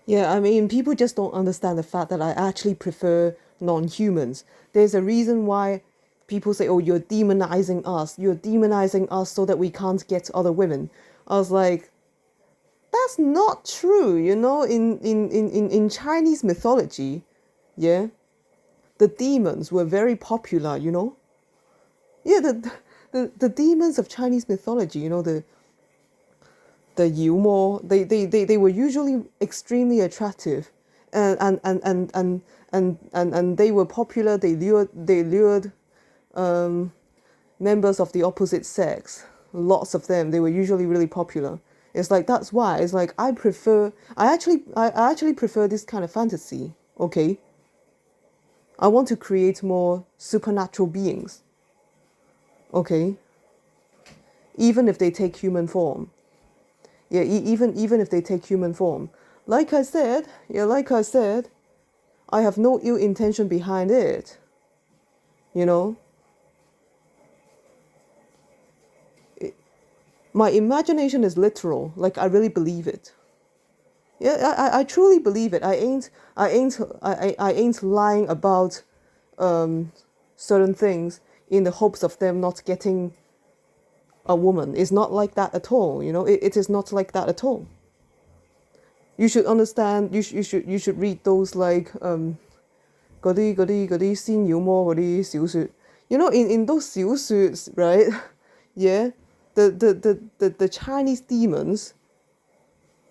Yeah, I mean, people just don't understand the fact that I actually prefer non-humans. There's a reason why people say, "Oh, you're demonizing us. You're demonizing us so that we can't get other women." I was like, that's not true, in Chinese mythology, yeah, the demons were very popular. Yeah, the demons of Chinese mythology, the Yumo, they were usually extremely attractive, and they were popular. They lured members of the opposite sex. Lots of them. They were usually really popular. It's like that's why. It's like I actually prefer this kind of fantasy. Okay, I want to create more supernatural beings. Okay, even if they take human form. Yeah, even if they take human form. Like I said, I have no ill intention behind it. You know, my imagination is literal. Like I really believe it. Yeah, I truly believe it. I ain't lying about certain things in the hopes of them not getting a woman. It's not like that at all. It is not like that at all. You should understand. You should read those like 嗰啲仙妖魔嗰啲小說. In those 小說, right? Yeah, the Chinese demons,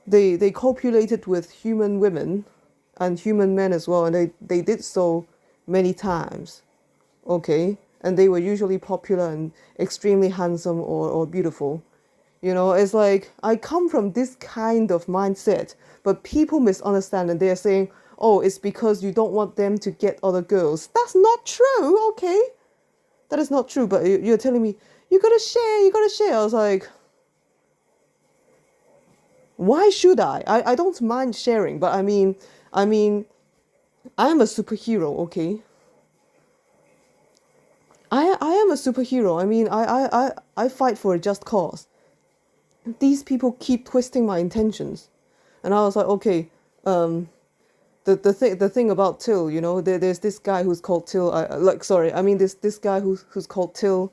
they copulated with human women and human men as well, and they did so many times. Okay, and they were usually popular and extremely handsome or beautiful. It's like I come from this kind of mindset, but people misunderstand and they're saying, oh, it's because you don't want them to get other girls. That's not true. Okay, that is not true. But you're telling me you gotta share. I was like, why should I don't mind sharing, but I mean I am a superhero. Okay, I am a superhero. I mean, I fight for a just cause. These people keep twisting my intentions, and I was like, okay, the thing about Till, there's this guy who's called Till. This guy who's called Till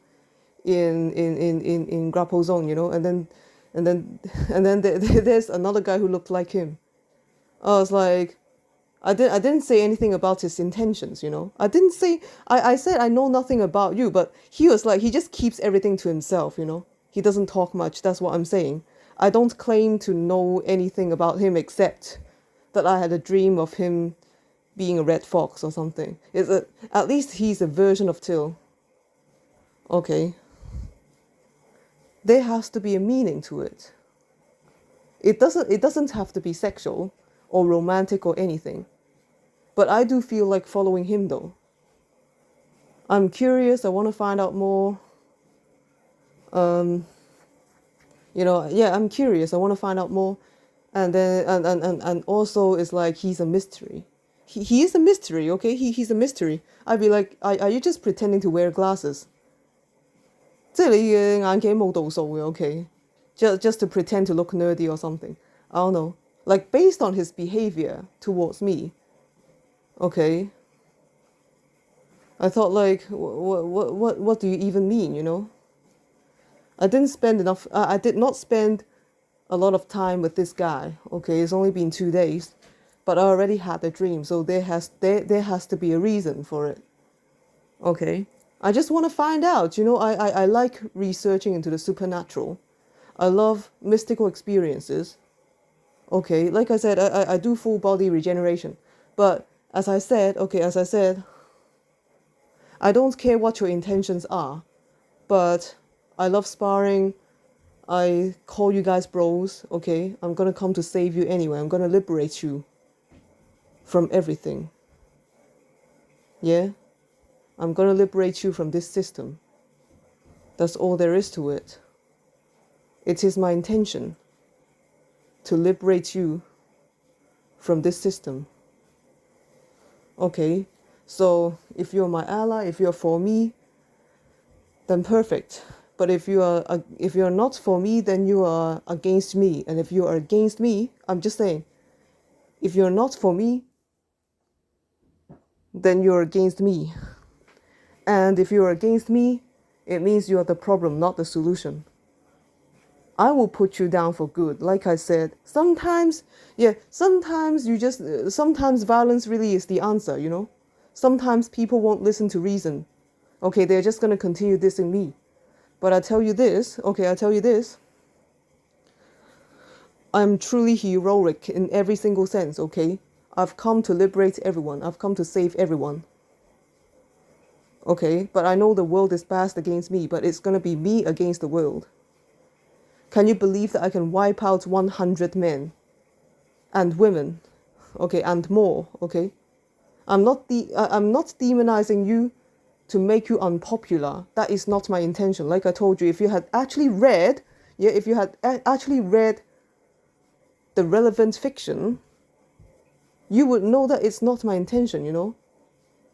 in Grapple Zone, and then there's another guy who looked like him. I was like, I didn't say anything about his intentions. I didn't say I said I know nothing about you, but he was like he just keeps everything to himself. He doesn't talk much. That's what I'm saying. I don't claim to know anything about him except that I had a dream of him being a red fox or something. At least he's a version of Till. Okay. There has to be a meaning to it. It doesn't have to be sexual or romantic or anything. But I do feel like following him though. I'm curious, I want to find out more. I'm curious, I want to find out more. And then and also it's like he's a mystery. He is a mystery, okay? He's a mystery. I'd be like, are you just pretending to wear glasses? 即係你嘅眼鏡冇度數嘅 okay? Just to pretend to look nerdy or something. I don't know. Like based on his behavior towards me, okay? I thought like, what do you even mean? I did not spend a lot of time with this guy. Okay, it's only been 2 days, but I already had a dream, so there has to be a reason for it. Okay, I just want to find out. I like researching into the supernatural. I love mystical experiences. Okay, like I said, I do full body regeneration, but as I said, I don't care what your intentions are, but I love sparring. I call you guys bros, okay? I'm gonna come to save you anyway. I'm gonna liberate you from everything. Yeah? I'm gonna liberate you from this system. That's all there is to it. It is my intention to liberate you from this system. Okay? So if you're my ally, if you're for me, then perfect. But if you're not for me, then you are against me. And if you are against me, I'm just saying, If you're not for me, then you're against me. And if you're against me, it means you're the problem, not the solution. I will put you down for good. Like I said, sometimes violence really is the answer, you know? Sometimes people won't listen to reason. Okay, they're just going to continue dissing me. But I tell you this, I'm truly heroic in every single sense, okay? I've come to liberate everyone. I've come to save everyone. Okay, but I know the world is based against me, but it's going to be me against the world. Can you believe that I can wipe out 100 men and women, okay, and more, okay? I'm not demonizing you to make you unpopular. That is not my intention. Like I told you, if you had actually read, the relevant fiction, you would know that it's not my intention, you know?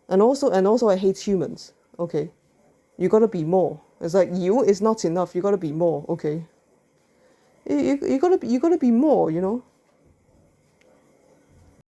And also I hate humans, okay? You gotta be more. It's like you is not enough, you gotta be more, okay? You gotta be more, you know?